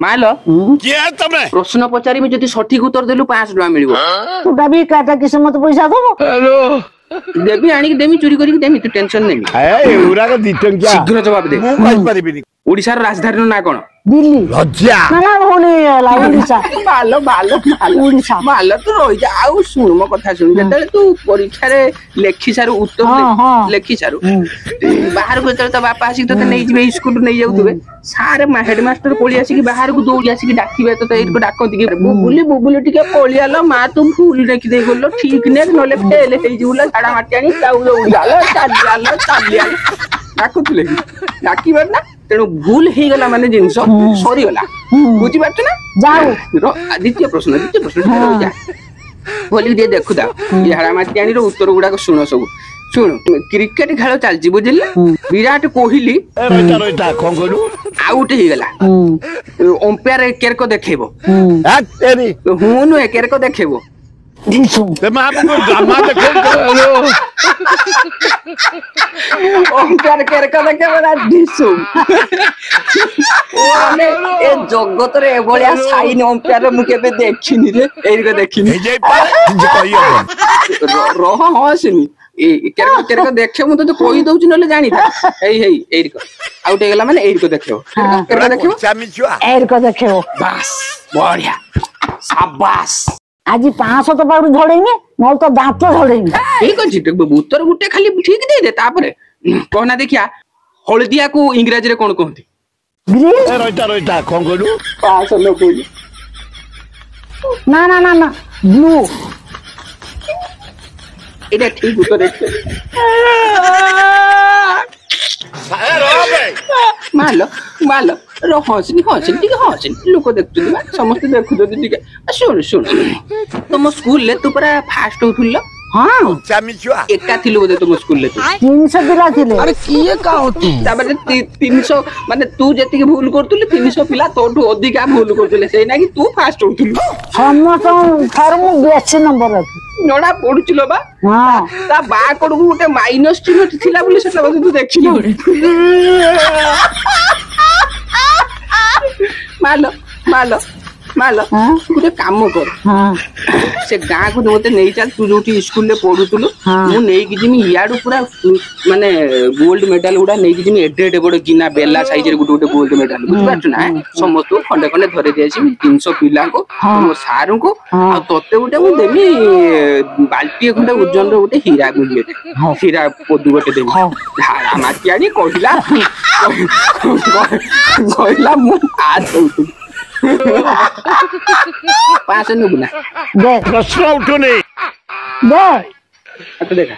मालो प्रश्न पचारि जदि सठिक उत्तर देलु 500 टका मिलिबो तुटा भी काटा किसे मत पैसा दबो देबी आनी देमी चोरी करी देमी तू टेंशन नेमी ए उरा का दिटन क्या शीघ्र जवाब दे मु कहि परिबिनी ओडिसा रो राजधानी ना कोन दिल्ली लज्जा ना ना होनी ला ओडिसा मालो मालो मालो ओडिसा मालो तू रहि जा आउ सुन मो कथा सुन जेतले तू परीक्षा रे लेखि सारू उत्तर लेखि सारू बाहर को चल तो बापा आसी तो नै जिबे स्कूल नै जाउतबे सारे हेडमास्टर कोली आसी कि बाहर को दौड़ी आसी कि डाकिबे तो एको डाकती कि बुबुली टिके कोली आलो मा तू भूल देखि दे गोलो ठीक ने नले फेल हे जुला साडा माटियानी ताउ दौड़ी आलो चाली डाकुतले डाकिबे ना तेणु भूल हो गला माने जिनस सरी गला बुझी पाछ ना जाओ द्वितीय प्रश्न जा बोली दे देखु दा ये हाड़ा माटियानी रो उत्तर गुडा को सुनो सब सुन क्रिकेट खेल चलची बुझिले विराट कोहली रोइता कोन करू आउट हो गला अंपायर एकेर को देखेबो आ तेरी हुनु एकेर को देखेबो ते मा को ड्रामा देखो अंपायर केर को देखेबो ना दिसु ओने ए जगत रे एभलिया साइन अंपायर मु केबे देखिनी रे एरी को देखिनी हे जे पा जे कहियो रह हसनी ए केर को देखे मु तो कोई दउची नले जानी था एरी को आउट हो गला माने एरी को देखेबो केर को देखेबो चामिचुआ एर को देखेबो बस बढ़िया शाबाश आज 500 तो पाउर झड़ेंगे न तो दांत झड़ेंगे ठीक अछि उत्तर गुटे खाली ठीक दे दे तापरे कहना देखिया हळदिया को इंग्रजी रे कोन कहंती ग्रीन रोइता कोन करू 500 न कोई ना ब्लू एटा ठीक उत्तर देखते मालो हसनी लोक देखुन समस्त देखुदी शुण तुम स्कूल ले तू पूरा फास्ट होथुल हां चामिचुआ एका थिलु बोले तुम स्कूल ले तू 300 पिला थिले अरे किए का होतु ताबरे 300 माने तू जति के भूल करतुले 300 पिला तोठू अधिका भूल करतुले सेना कि तू फास्ट होथुल समस्त फार्म बेसी नंबर रखी नडा पडुचिलो बा हां ता बा कोडू गुटे माइनस चिन्ह थिला बोले सेटा बस तू देखिलो मालो गोटे काम कर से गाँ को मत नहीं चल तू जो स्कूल पढ़ुलु मुझे जिमी इाड़ू पूरा माने गोल्ड मेडल गुड़ा नहीं जिमी एडे एडे बड़ गिना बेला साइज गोटे गोटे गोल्ड मेडल बुझिपार ना समस्त खंडे खंडे धरे दिए 300 पिला को मो सारू को ते गोटे मुझे देमी बाल्टी खंडे ओजन गोटे हीरा हीरा पदू गोटे देवी माटियाणी कहला मु आज 500 नुबुना दे प्रश्न उठुनी दे देखा